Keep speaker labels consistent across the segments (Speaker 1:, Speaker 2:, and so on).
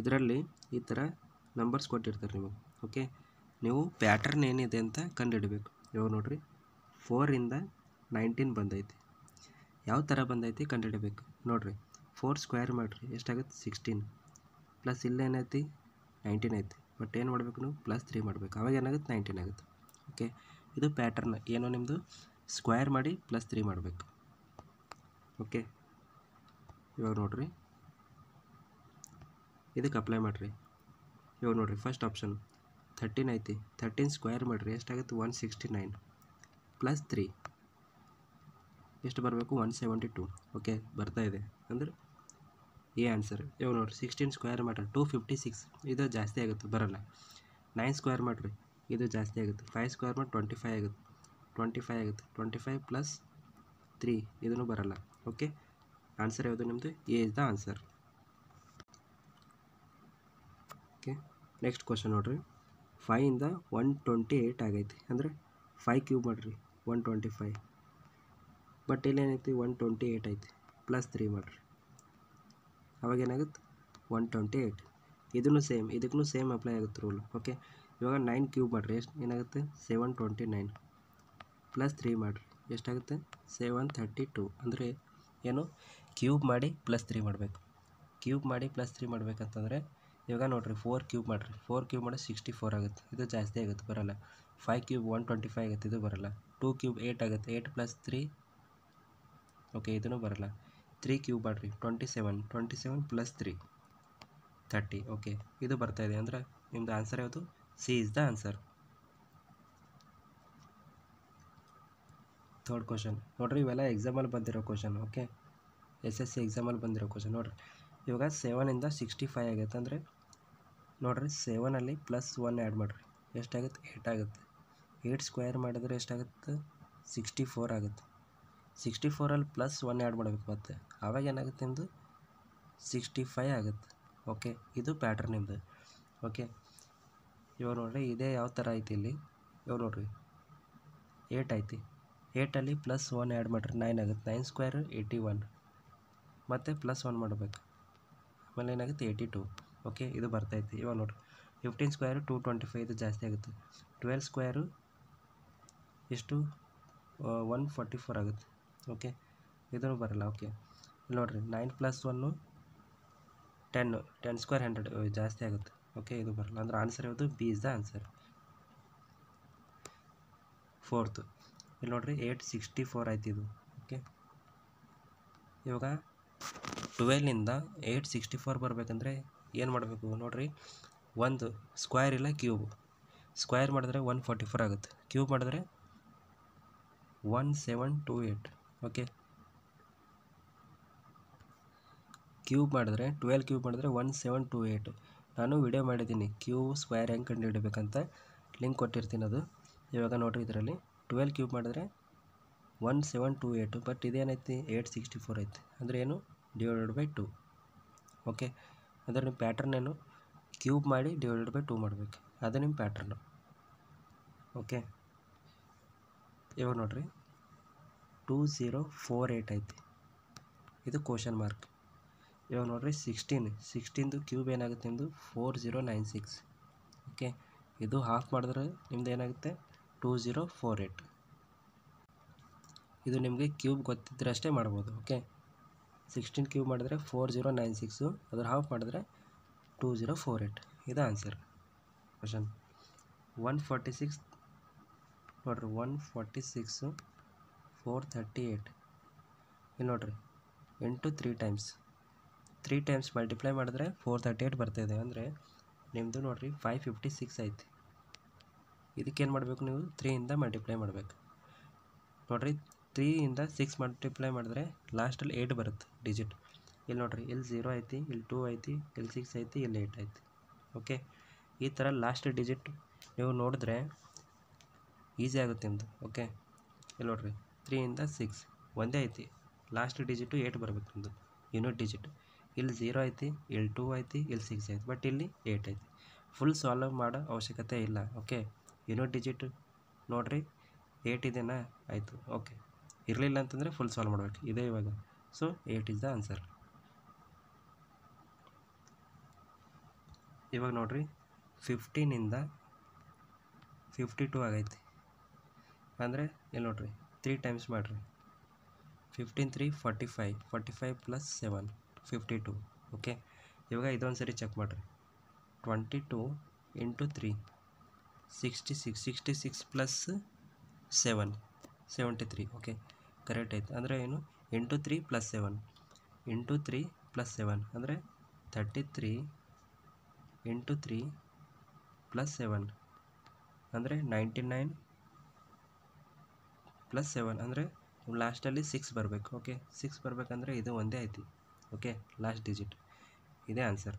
Speaker 1: ಇದರಲ್ಲಿ ಈ ಥರ ನಂಬರ್ಸ್ ಕೊಟ್ಟಿರ್ತಾರೆ ನಿಮಗೆ. ಓಕೆ, ನೀವು ಪ್ಯಾಟರ್ನ್ ಏನಿದೆ ಅಂತ ಕಂಡುಹಿಡಬೇಕು. ಇವಾಗ ನೋಡಿರಿ 4 ಇಂದ 19 ಬಂದೈತಿ. ಯಾವ ಥರ ಬಂದೈತಿ ಕಂಡುಹಿಡಬೇಕು. ನೋಡಿರಿ 4 ಸ್ಕ್ವೇರ್ ಮಾಡಿರಿ ಎಷ್ಟಾಗುತ್ತೆ 16 ಪ್ಲಸ್ ಇಲ್ಲೇನೈತಿ 19 ಐತಿ. ಬಟ್ ಏನು ಮಾಡಬೇಕು ನೀವು +3 ಮಾಡಬೇಕು. ಅವಾಗ ಏನಾಗುತ್ತೆ 19 ಆಗುತ್ತೆ. ಓಕೆ, ಇದು ಪ್ಯಾಟರ್ನ್ ಏನೋ ನಿಮ್ಮದು ಸ್ಕ್ವೇರ್ ಮಾಡಿ +3 ಮಾಡಬೇಕು. ಓಕೆ, ಇವಾಗ ನೋಡಿರಿ ಇದಕ್ಕೆ ಅಪ್ಲೈ ಮಾಡಿರಿ. ಇವಾಗ ನೋಡಿರಿ ಫಸ್ಟ್ ಆಪ್ಷನ್ 13 ಐತಿ. 13 ಸ್ಕ್ವೇರ್ ಮಾಡಿರಿ ಎಷ್ಟಾಗುತ್ತೆ 169 +3 ಎಷ್ಟು ಬರಬೇಕು 172. ಓಕೆ, ಬರ್ತಾ ಇದೆ ಅಂದರೆ ಈ ಆನ್ಸರ್. ಇವಾಗ ನೋಡಿರಿ 16 ಸ್ಕ್ವೇರ್ ಮಾಡಿರಿ 256 ಇದು ಜಾಸ್ತಿ ಆಗುತ್ತೆ, ಬರೋಲ್ಲ. 9 ಸ್ಕ್ವೇರ್ ಮಾಡಿರಿ ಇದು ಜಾಸ್ತಿ ಆಗುತ್ತೆ. 5 ಸ್ಕ್ವೇರ್ ಮಾಡಿ 25 ಆಗುತ್ತೆ. 25 ಆಗುತ್ತೆ. 25 + 3 ಇದೂ ಬರೋಲ್ಲ. ಓಕೆ, ಆನ್ಸರ್ ಯಾವುದು ನಿಮ್ಮದು A is the answer. Okay, next question ನೋಡಿರಿ 5 ಇಂದ 128 ಆಗೈತಿ. ಅಂದರೆ 5 ಕ್ಯೂಬ್ ಮಾಡಿರಿ 125. ಬಟ್ ಇಲ್ಲೇನೈತಿ 128 ಐತಿ. +3 ಮಾಡಿರಿ ಅವಾಗ ಏನಾಗುತ್ತೆ 128. ಇದೂ ಸೇಮ್, ಇದಕ್ಕೂ ಸೇಮ್ ಅಪ್ಲೈ ಆಗುತ್ತೆ ರೂಲ್. ಓಕೆ, ಇವಾಗ 9 ಕ್ಯೂಬ್ ಮಾಡಿರಿ ಎಷ್ಟು ಏನಾಗುತ್ತೆ 729 +3 ಮಾಡಿರಿ ಎಷ್ಟಾಗುತ್ತೆ 732. ಅಂದರೆ ಏನು ಕ್ಯೂಬ್ ಮಾಡಿ +3 ಮಾಡಬೇಕು. ಕ್ಯೂಬ್ ಮಾಡಿ +3 ಮಾಡಬೇಕಂತಂದರೆ ಇವಾಗ ನೋಡಿರಿ 4 ಕ್ಯೂಬ್ ಮಾಡಿರಿ 4 ಕ್ಯೂಬ್ ಮಾಡಿ 64 ಆಗುತ್ತೆ. ಇದು ಜಾಸ್ತಿ ಆಗುತ್ತೆ, ಬರೋಲ್ಲ. 5 ಕ್ಯೂಬ್ 125 ಆಗುತ್ತೆ, ಇದು ಬರೋಲ್ಲ. 2 ಕ್ಯೂಬ್ 8 ಆಗುತ್ತೆ. 8 + 3 ಓಕೆ, ಇದೂ ಬರೋಲ್ಲ. 3 ಕ್ಯೂಬ್ ಮಾಡಿರಿ 27 27 + 3 30. ಓಕೆ, ಇದು ಬರ್ತಾಯಿದೆ. ಅಂದರೆ ನಿಮ್ಮದು ಆನ್ಸರ್ ಯಾವುದು C is the answer. Third question ನೋಡಿರಿ, ಇವೆಲ್ಲ ಎಕ್ಸಾಮಲ್ಲಿ ಬಂದಿರೋ ಕ್ವಶನ್. ಓಕೆ, SSC ಎಕ್ಸಾಮಲ್ಲಿ ಬಂದಿರೋ ಕ್ವಶನ್. ನೋಡಿರಿ ಇವಾಗ 7 ಇಂದ 65 ಆಗೈತೆ. ಅಂದರೆ ನೋಡಿರಿ 7ಅಲ್ಲಿ +1 ಆ್ಯಡ್ ಮಾಡಿರಿ ಎಷ್ಟಾಗುತ್ತೆ 8 ಆಗುತ್ತೆ. 8 ಸ್ಕ್ವೇರ್ ಮಾಡಿದರೆ ಎಷ್ಟಾಗುತ್ತೆ 64 ಆಗುತ್ತೆ. 64ಅಲ್ಲಿ +1 ಆ್ಯಡ್ ಮಾಡಬೇಕು ಮತ್ತೆ, ಆವಾಗ ಏನಾಗುತ್ತೆ ನಿಮ್ಮದು 65 ಆಗುತ್ತೆ. ಓಕೆ, ಇದು ಪ್ಯಾಟ್ರನ್ ನಿಮ್ಮದು. ಓಕೆ, ಇವಾಗ ನೋಡಿರಿ ಇದೇ ಯಾವ ಥರ ಐತಿ ಇಲ್ಲಿ. ಇವಾಗ ನೋಡಿರಿ 8 ಐತಿ. 8ಅಲ್ಲಿ +1 ಆ್ಯಡ್ ಮಾಡಿರಿ 9 ಆಗುತ್ತೆ. 9 ಸ್ಕ್ವೇರ್ 81 ಮತ್ತು +1 ಮಾಡಬೇಕು, ಆಮೇಲೆ ಏನಾಗುತ್ತೆ 82. ಓಕೆ, ಇದು ಬರ್ತೈತಿ. ಇವಾಗ ನೋಡಿರಿ 15 ಸ್ಕ್ವೇರು 225 ಇದು ಜಾಸ್ತಿ ಆಗುತ್ತೆ. 12 ಸ್ಕ್ವೇರು ಎಷ್ಟು 144 ಆಗುತ್ತೆ. ಓಕೆ, ಇದೂ ಬರಲ್ಲ. ಓಕೆ, ಇಲ್ಲಿ ನೋಡಿರಿ 9 + 1 10 ಸ್ಕ್ವೇರ್ 100 ಜಾಸ್ತಿ ಆಗುತ್ತೆ. ಓಕೆ, ಇದು ಬರಲ್ಲ. ಅಂದರೆ ಆನ್ಸರ್ ಯಾವುದು B is the answer. Fourth ಇಲ್ಲಿ ನೋಡಿರಿ 864 ಆಯ್ತು ಇದು. ಓಕೆ, ಇವಾಗ 12ಇಂದ 864 ಬರಬೇಕಂದ್ರೆ ಏನು ಮಾಡಬೇಕು ನೋಡಿರಿ, ಒಂದು ಸ್ಕ್ವೇರ್ ಇಲ್ಲ ಕ್ಯೂಬ್. ಸ್ಕ್ವೇರ್ ಮಾಡಿದ್ರೆ 144 ಆಗುತ್ತೆ. ಕ್ಯೂಬ್ ಮಾಡಿದ್ರೆ 1728. ಓಕೆ, ಕ್ಯೂಬ್ ಮಾಡಿದ್ರೆ 12 ಕ್ಯೂಬ್ ಮಾಡಿದ್ರೆ 1728. ನಾನು ವಿಡಿಯೋ ಮಾಡಿದ್ದೀನಿ ಸ್ಕ್ವೇರ್ ಹೆಂಗೆ ಕಂಡುಹಿಡಬೇಕಂತ, ಲಿಂಕ್ ಕೊಟ್ಟಿರ್ತೀನಿ ಅದು. ಇವಾಗ ನೋಡಿರಿ ಇದರಲ್ಲಿ 12 ಕ್ಯೂಬ್ ಮಾಡಿದ್ರೆ 1728. ಬಟ್ ಇದೇನೈತಿ 864 ಐತಿ. ಅಂದರೆ ಏನು /2. ಓಕೆ, ಅಂದರೆ ನಿಮ್ಮ ಪ್ಯಾಟ್ರನ್ ಏನು ಕ್ಯೂಬ್ ಮಾಡಿ /2 ಮಾಡಬೇಕು, ಅದು ನಿಮ್ಮ ಪ್ಯಾಟ್ರನ್ನು. ಓಕೆ, ಇವಾಗ ನೋಡಿರಿ 2048 ಐತಿ. ಇದು ಕ್ವಶನ್ ಮಾರ್ಕ್. ಇವಾಗ ನೋಡಿರಿ 16ದು ಕ್ಯೂಬ್ ಏನಾಗುತ್ತೆ ನಿಮ್ಮದು 4096. ಓಕೆ, ಇದು ಹಾಫ್ ಮಾಡಿದ್ರೆ ನಿಮ್ದು ಏನಾಗುತ್ತೆ 2048. ಇದು ನಿಮಗೆ ಕ್ಯೂಬ್ ಗೊತ್ತಿದ್ದರೆ ಅಷ್ಟೇ ಮಾಡ್ಬೋದು. ಓಕೆ, 16 ಕ್ಯೂಬ್ ಮಾಡಿದ್ರೆ 4096, ಅದ್ರ ಹಾಫ್ ಮಾಡಿದ್ರೆ 2048. ಇದು ಆನ್ಸರ್. ಕ್ವಶನ್ 146 ನೋಡಿರಿ 146 438. ಇಲ್ಲಿ ನೋಡಿರಿ 8 3 ಟೈಮ್ಸ್ ಮಲ್ಟಿಪ್ಲೈ ಮಾಡಿದ್ರೆ 438 ಬರ್ತಾಯಿದೆ. ಅಂದರೆ ನಿಮ್ಮದು ನೋಡಿರಿ 556 ಐತಿ. ಇದಕ್ಕೇನು ಮಾಡಬೇಕು ನೀವು 3ಇಂದ ಮಲ್ಟಿಪ್ಲೈ ಮಾಡಬೇಕು. ನೋಡಿರಿ 3ಇಂದ 6 ಮಲ್ಟಿಪ್ಲೈ ಮಾಡಿದ್ರೆ ಲಾಸ್ಟಲ್ಲಿ 8 ಬರುತ್ತೆ ಡಿಜಿಟ್. ಇಲ್ಲಿ ನೋಡಿರಿ ಇಲ್ಲಿ 0 ಐತಿ, ಇಲ್ಲಿ 2 ಐತಿ, ಇಲ್ಲಿ 6 ಐತಿ, ಇಲ್ಲಿ 8 ಐತಿ. ಓಕೆ, ಈ ಥರ ಲಾಸ್ಟ್ ಡಿಜಿಟ್ ನೀವು ನೋಡಿದ್ರೆ ಈಸಿ ಆಗುತ್ತೆ ನಿಮ್ಮದು. ಓಕೆ, ಇಲ್ಲಿ ನೋಡಿರಿ 3ಇಂದ 6 ಒಂದೇ ಐತಿ, ಲಾಸ್ಟ್ ಡಿಜಿಟು 8 ಬರಬೇಕು ನಿಮ್ಮದು ಯೂನಿಟ್ ಡಿಜಿಟ್. ಇಲ್ಲಿ 0 ಐತಿ, ಇಲ್ಲಿ 2 ಐತಿ, ಇಲ್ಲಿ 6 ಐತಿ, ಬಟ್ ಇಲ್ಲಿ 8 ಐತಿ. ಫುಲ್ ಸಾಲ್ವ್ ಮಾಡೋ ಅವಶ್ಯಕತೆ ಇಲ್ಲ. ಓಕೆ, ಯೂನಿಟ್ ಡಿಜಿಟ್ ನೋಡಿರಿ 8 ಇದೆನಾ, ಆಯಿತು. ಓಕೆ, ಇರಲಿಲ್ಲ ಅಂತಂದರೆ ಫುಲ್ ಸಾಲ್ವ್ ಮಾಡಬೇಕು. ಇದೇ ಇವಾಗ. So 8 is the answer. ಇವಾಗ ನೋಡಿರಿ 15ಇಂದ 52 ಆಗೈತಿ ಅಂದರೆ ಇಲ್ಲಿ ನೋಡಿರಿ 3 ಟೈಮ್ಸ್ ಮಾಡಿರಿ 15 3 45 ಪ್ಲಸ್ 7 52 ಓಕೆ. ಇವಾಗ ಇದೊಂದು ಸರಿ ಚೆಕ್ ಮಾಡಿರಿ 22 ಇಂಟು 3 66 ಪ್ಲಸ್ 7 73 ಓಕೆ ಕರೆಕ್ಟ್ ಆಯ್ತು. ಅಂದರೆ ಏನು ಇಂಟು 3 ಪ್ಲಸ್ 7 ಇಂಟು 3 ಪ್ಲಸ್ 7 ಅಂದರೆ 33 ಇಂಟು 3 ಪ್ಲಸ್ 7 ಅಂದರೆ 99 ಪ್ಲಸ್ 7 ಅಂದರೆ ಲಾಸ್ಟಲ್ಲಿ 6 ಬರಬೇಕು. ಓಕೆ 6 ಬರಬೇಕಂದ್ರೆ ಇದು ಒಂದೇ ಐತಿ. ಓಕೆ ಲಾಸ್ಟ್ ಡಿಜಿಟ್ ಇದೇ ಆನ್ಸರ್.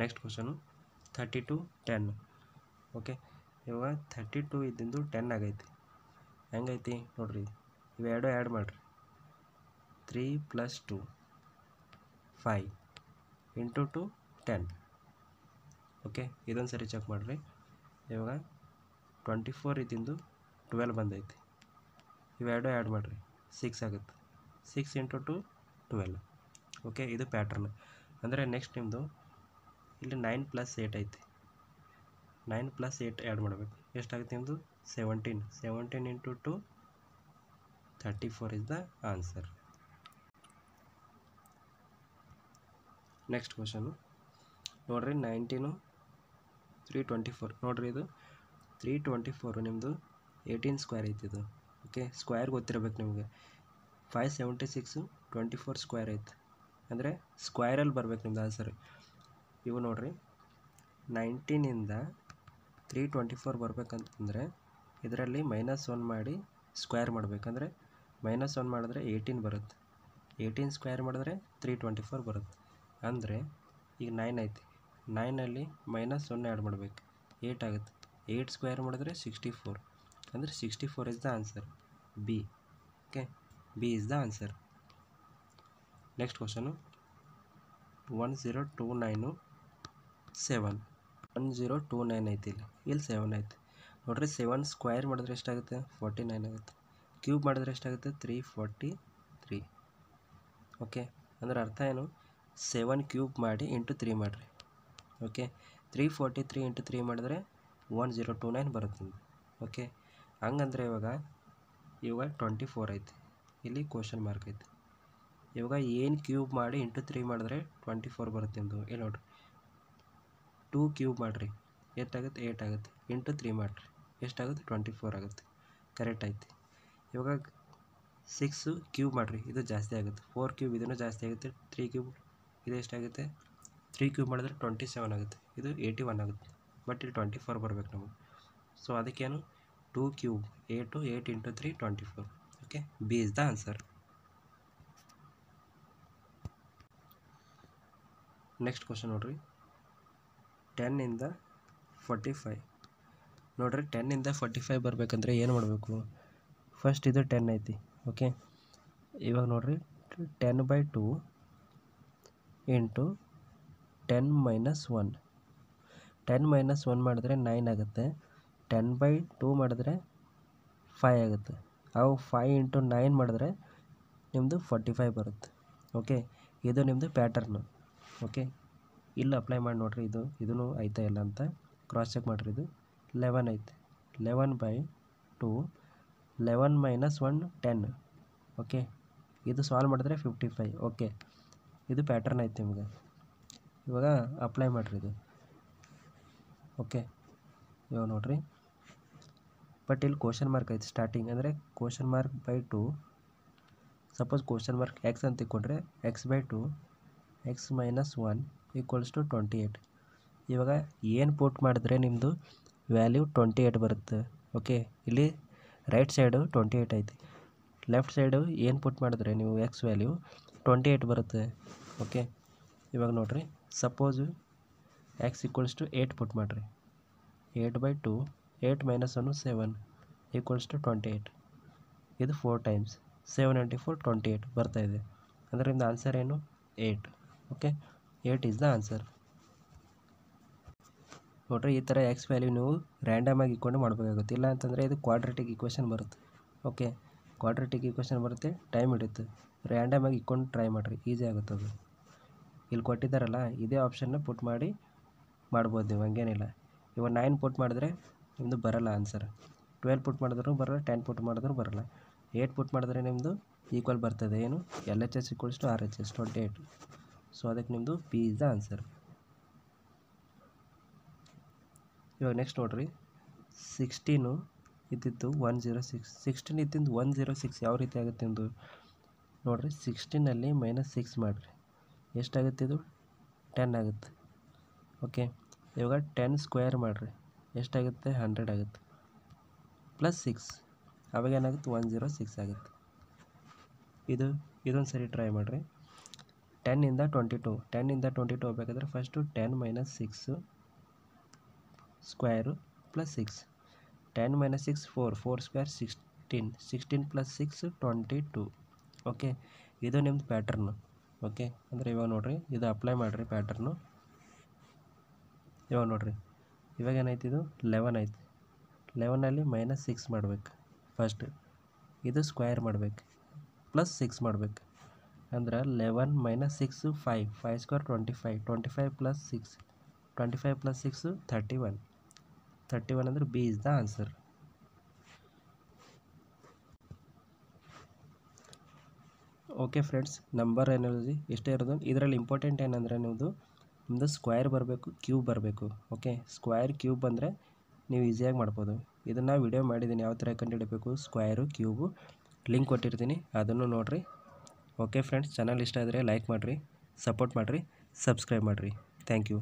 Speaker 1: Next question 32 10. ಓಕೆ ಇವಾಗ 32 ಇದ್ದಿಂದು 10 ಆಗೈತಿ. ಹೆಂಗೈತಿ ನೋಡ್ರಿ, ಇವೆರಡು ಆ್ಯಡ್ ಮಾಡಿರಿ 3 ಪ್ಲಸ್ 2 5 ಇಂಟು 2 10. ಓಕೆ ಇದೊಂದು ಸರಿ ಚೆಕ್ ಮಾಡಿರಿ. ಇವಾಗ 24 ಇದ್ದಿಂದು 12 ಬಂದೈತಿ. ಇವೆರಡು ಆ್ಯಡ್ ಮಾಡಿರಿ 6 ಆಗುತ್ತೆ. 6 ಇಂಟು 2 12. ಓಕೆ ಇದು ಪ್ಯಾಟ್ರನ್. ಅಂದರೆ ನೆಕ್ಸ್ಟ್ ನಿಮ್ಮದು ಇಲ್ಲಿ 9 ಪ್ಲಸ್ 8 ಐತಿ. 9 ಪ್ಲಸ್ 8 ಆ್ಯಡ್ ಮಾಡಬೇಕು. ಎಷ್ಟಾಗುತ್ತೆ ನಿಮ್ಮದು 17. 17 into 2 34 is the answer. Next question ನೋಡಿರಿ 19 324. ನೋಡಿರಿ ಇದು 324 ನಿಮ್ಮದು 18 ಸ್ಕ್ವೇರ್ ಐತಿ ಇದು. ಓಕೆ ಸ್ಕ್ವೇರ್ ಗೊತ್ತಿರಬೇಕು ನಿಮಗೆ. 576 24 ಸ್ಕ್ವೇರ್ ಐತೆ ಅಂದರೆ ಸ್ಕ್ವೇರಲ್ಲಿ ಬರ್ಬೇಕು ನಿಮ್ದು ಆನ್ಸರ್. ಇವು ನೋಡಿರಿ 19ಇಂದ 324 ಬರ್ಬೇಕಂತಂದರೆ ಇದರಲ್ಲಿ -1 ಮಾಡಿ ಸ್ಕ್ವೇರ್ ಮಾಡಬೇಕಂದ್ರೆ -1 ಮಾಡಿದ್ರೆ 18 ಬರುತ್ತೆ. 18 ಸ್ಕ್ವೇರ್ ಮಾಡಿದ್ರೆ 324 ಬರುತ್ತೆ. ಅಂದರೆ ಈಗ 9 ಐತಿ. 9ಅಲ್ಲಿ -1 ಆ್ಯಡ್ ಮಾಡಬೇಕು 8 ಆಗುತ್ತೆ. 8 ಸ್ಕ್ವೇರ್ ಮಾಡಿದ್ರೆ 64 ಅಂದರೆ 64 is the answer. B. Okay B is the answer. Next question 1029 7. 1029 ಐತಿ ಇಲ್ಲಿ 7 ಐತಿ. ನೋಡಿರಿ 7 ಸ್ಕ್ವೇರ್ ಮಾಡಿದ್ರೆ ಎಷ್ಟಾಗುತ್ತೆ 49 ಆಗುತ್ತೆ. ಕ್ಯೂಬ್ ಮಾಡಿದ್ರೆ ಎಷ್ಟಾಗುತ್ತೆ 343. ಓಕೆ ಅಂದರೆ ಅರ್ಥ ಏನು 7 ಕ್ಯೂಬ್ ಮಾಡಿ ಇಂಟು 3 ಮಾಡಿರಿ. ಓಕೆ 343 ಇಂಟು 3 ಮಾಡಿದ್ರೆ 1029 ಬರುತ್ತೆ. ಓಕೆ ಹಂಗಂದರೆ ಇವಾಗ 24 ಐತಿ. ಇಲ್ಲಿ ಕ್ವಶನ್ ಮಾರ್ಕ್ ಐತಿ. ಇವಾಗ ಏನು ಕ್ಯೂಬ್ ಮಾಡಿ ಇಂಟು 3 ಮಾಡಿದ್ರೆ 24 ಬರುತ್ತೆ ನಿಮ್ಮದು. ಇಲ್ಲಿ ನೋಡಿರಿ 2 ಕ್ಯೂಬ್ ಮಾಡಿರಿ ಎಷ್ಟಾಗುತ್ತೆ 8 ಆಗುತ್ತೆ. ಇಂಟು 3 ಮಾಡಿರಿ ಎಷ್ಟಾಗುತ್ತೆ 24 ಆಗುತ್ತೆ. ಕರೆಕ್ಟ್ ಐತಿ. ಇವಾಗ 6 ಕ್ಯೂಬ್ ಮಾಡಿರಿ ಇದು ಜಾಸ್ತಿ ಆಗುತ್ತೆ. 4 ಕ್ಯೂಬ್ ಇದನ್ನು ಜಾಸ್ತಿ ಆಗುತ್ತೆ. 3 ಕ್ಯೂಬ್ ಇದು ಎಷ್ಟಾಗುತ್ತೆ 3 ಕ್ಯೂಬ್ ಮಾಡಿದ್ರೆ 27 ಆಗುತ್ತೆ. ಇದು 81 ಆಗುತ್ತೆ. ಬಟ್ ಇಲ್ಲಿ 24 ಬರಬೇಕು ನಮಗೆ. ಸೊ ಅದಕ್ಕೇನು 2 cube 8 into 3 24. Okay B is the answer. Next question ನೋಡಿರಿ 10ಇಂದ 45. ನೋಡಿರಿ 10ಇಂದ 45 ಬರಬೇಕಂದ್ರೆ ಏನು ಮಾಡಬೇಕು, ಫಸ್ಟ್ ಇದು 10 ಐತಿ. ಓಕೆ ಇವಾಗ ನೋಡಿರಿ 10/2 ಇಂಟು 10 - 1. 10 - 1 ಮಾಡಿದ್ರೆ 9 ಆಗುತ್ತೆ. 10/2 ಮಾಡಿದ್ರೆ 5 ಆಗುತ್ತೆ. ಅವು 5 ಇಂಟು 9 ಮಾಡಿದ್ರೆ ನಿಮ್ಮದು 45 ಬರುತ್ತೆ. ಓಕೆ ಇದು ನಿಮ್ಮದು ಪ್ಯಾಟರ್ನು. ಓಕೆ ಇಲ್ಲಿ ಅಪ್ಲೈ ಮಾಡಿ ನೋಡಿರಿ ಇದೂ ಐತಾ ಇಲ್ಲ ಅಂತ ಕ್ರಾಸ್ ಚೆಕ್ ಮಾಡಿರಿ. ಇದು 11 ಐತೆ. 11/2 11 - 1 10. ಓಕೆ ಇದು ಸಾಲ್ವ್ ಮಾಡಿದ್ರೆ 55. ಓಕೆ ಇದು ಪ್ಯಾಟರ್ನ್ ಐತೆ ನಿಮಗೆ. ಇವಾಗ ಅಪ್ಲೈ ಮಾಡಿರಿ ಇದು. ಓಕೆ ಇವಾಗ ನೋಡಿರಿ ಬಟ್ ಇಲ್ಲಿ ಕ್ವಶನ್ ಮಾರ್ಕ್ ಐತೆ ಸ್ಟಾರ್ಟಿಂಗ್. ಅಂದರೆ question mark by 2. Suppose question mark X ಅಂತ ತಿಳ್ಕೊಂಡ್ರೆ x/2 x - 1 = 28. ಇವಾಗ ಏನು ಪುಟ್ ಮಾಡಿದ್ರೆ ನಿಮ್ಮದು ವ್ಯಾಲ್ಯೂ 28 ಬರುತ್ತೆ. ಓಕೆ ಇಲ್ಲಿ ರೈಟ್ ಸೈಡು 28 ಐತಿ. ಲೆಫ್ಟ್ ಸೈಡು ಏನು ಪುಟ್ ಮಾಡಿದ್ರೆ ನೀವು ಎಕ್ಸ್ ವ್ಯಾಲ್ಯೂ 28 ಬರುತ್ತೆ. ಓಕೆ ಇವಾಗ ನೋಡಿರಿ ಸಪೋಸು x = 8 ಪುಟ್ ಮಾಡಿರಿ. 8/2 8 - 1 7 = 28. ಇದು 4 ಟೈಮ್ಸ್ 7 × 4 28 ಬರ್ತಾಯಿದೆ. ಅಂದರೆ ನಿಮ್ಮದು ಆನ್ಸರ್ ಏನು 8. Okay 8 is the answer. ನೋಡಿರಿ ಈ ಥರ ಎಕ್ಸ್ ವ್ಯಾಲ್ಯೂ ನೀವು ರ್ಯಾಂಡಮಾಗಿ ಇಟ್ಕೊಂಡು ಮಾಡಬೇಕಾಗುತ್ತೆ. ಇಲ್ಲ ಅಂತಂದರೆ ಇದು ಕ್ವಾಡ್ರೆಟಿಕ್ ಈಕ್ವೇಷನ್ ಬರುತ್ತೆ. ಓಕೆ ಕ್ವಾಡ್ರೆಟಿಕ್ ಈಕ್ವೇಷನ್ ಬರುತ್ತೆ, ಟೈಮ್ ಹಿಡಿಯುತ್ತೆ. ರ್ಯಾಂಡಮಾಗಿ ಇಕ್ಕೊಂಡು ಟ್ರೈ ಮಾಡಿರಿ, ಈಸಿ ಆಗುತ್ತೆ ಅದು. ಇಲ್ಲಿ ಕೊಟ್ಟಿದ್ದಾರಲ್ಲ ಇದೇ ಆಪ್ಷನ್ನ ಪುಟ್ ಮಾಡಿ ಮಾಡ್ಬೋದು ನೀವು, ಹಂಗೇನಿಲ್ಲ. ಇವಾಗ 9 ಪುಟ್ ಮಾಡಿದ್ರೆ ನಿಮ್ಮದು ಬರೋಲ್ಲ ಆನ್ಸರ್, 12 ಪುಟ್ ಮಾಡಿದ್ರೂ ಬರೋಲ್ಲ, 10 ಪುಟ್ ಮಾಡಿದ್ರೂ ಬರೋಲ್ಲ, 8 ಪುಟ್ ಮಾಡಿದ್ರೆ ನಿಮ್ಮದು ಈಕ್ವಲ್ ಬರ್ತದೆ ಏನು, LHS = RHS 28. ಸೊ ಅದಕ್ಕೆ ನಿಮ್ಮದು ಪಿ ಇಸ್ ದ ಆನ್ಸರ್. ಇವಾಗ ನೆಕ್ಸ್ಟ್ ನೋಡಿರಿ, 16 ಇದ್ದಿದ್ದು 106, 16 ಇದ್ದಿದ್ದು 106 ಯಾವ ರೀತಿ ಆಗುತ್ತೆ ನಿಮ್ಮದು ನೋಡಿರಿ. 16ನಲ್ಲಿ -6 ಮಾಡಿರಿ, ಎಷ್ಟಾಗುತ್ತೆ ಇದು 10 ಆಗುತ್ತೆ. ಓಕೆ, ಇವಾಗ 10 ಸ್ಕ್ವೇರ್ ಮಾಡಿರಿ, ಎಷ್ಟಾಗುತ್ತೆ 100 ಆಗುತ್ತೆ, +6 ಅವಾಗ ಏನಾಗುತ್ತೆ 106 ಆಗುತ್ತೆ. ಇದೊಂದು ಸರಿ ಟ್ರೈ ಮಾಡಿರಿ. 10ಇಂದ 22 ಹೋಗ್ಬೇಕಾದ್ರೆ ಫಸ್ಟು 10 - 6 ಸ್ಕ್ವೇರು +6, 10 - 6 4 ಸ್ಕ್ವೇರ್ 16, 16 + 6 22. ಓಕೆ, ಇದು ನಿಮ್ಮದು ಪ್ಯಾಟರ್ನು. ಓಕೆ, ಅಂದರೆ ಇವಾಗ ನೋಡಿರಿ, ಇದು ಅಪ್ಲೈ ಮಾಡಿರಿ ಪ್ಯಾಟರ್ನು. ಇವಾಗ ನೋಡಿರಿ, ಇವಾಗ ಏನಾಯ್ತು, ಇದು 11 ಆಯ್ತು. 11ನಲ್ಲಿ -6 ಮಾಡಬೇಕು ಫಸ್ಟ್, ಇದು ಸ್ಕ್ವೇರ್ ಮಾಡಬೇಕು, +6 ಮಾಡಬೇಕು. ಅಂದ್ರೆ 11 - 6 5, 5 ಸ್ಕ್ವೇರ್ 25, 25 + 6, 25 + 6 31, 31 ಅಂದರೆ B is the answer. Okay friends, number analogy ಇಷ್ಟೇ ಇರೋದು. ಇದರಲ್ಲಿ ಇಂಪಾರ್ಟೆಂಟ್ ಏನಂದರೆ ನಿಮ್ಮದು ಸ್ಕ್ವೇರ್ ಬರಬೇಕು, ಕ್ಯೂಬ್ ಬರಬೇಕು. ಓಕೆ, ಸ್ಕ್ವೇರ್ ಕ್ಯೂಬ್ ಬಂದರೆ ನೀವು ಈಸಿಯಾಗಿ ಮಾಡ್ಬೋದು. ಇದನ್ನು ವಿಡಿಯೋ ಮಾಡಿದ್ದೀನಿ, ಯಾವ ಥರ ಕಂಡುಹಿಡಬೇಕು ಸ್ಕ್ವೇರು ಕ್ಯೂಬು, ಲಿಂಕ್ ಕೊಟ್ಟಿರ್ತೀನಿ, ಅದನ್ನು ನೋಡಿರಿ. ಓಕೆ ಫ್ರೆಂಡ್ಸ್, ಚಾನಲ್ ಇಷ್ಟ ಆದರೆ ಲೈಕ್ ಮಾಡಿರಿ, ಸಪೋರ್ಟ್ ಮಾಡಿರಿ, ಸಬ್ಸ್ಕ್ರೈಬ್ ಮಾಡಿರಿ. Thank you.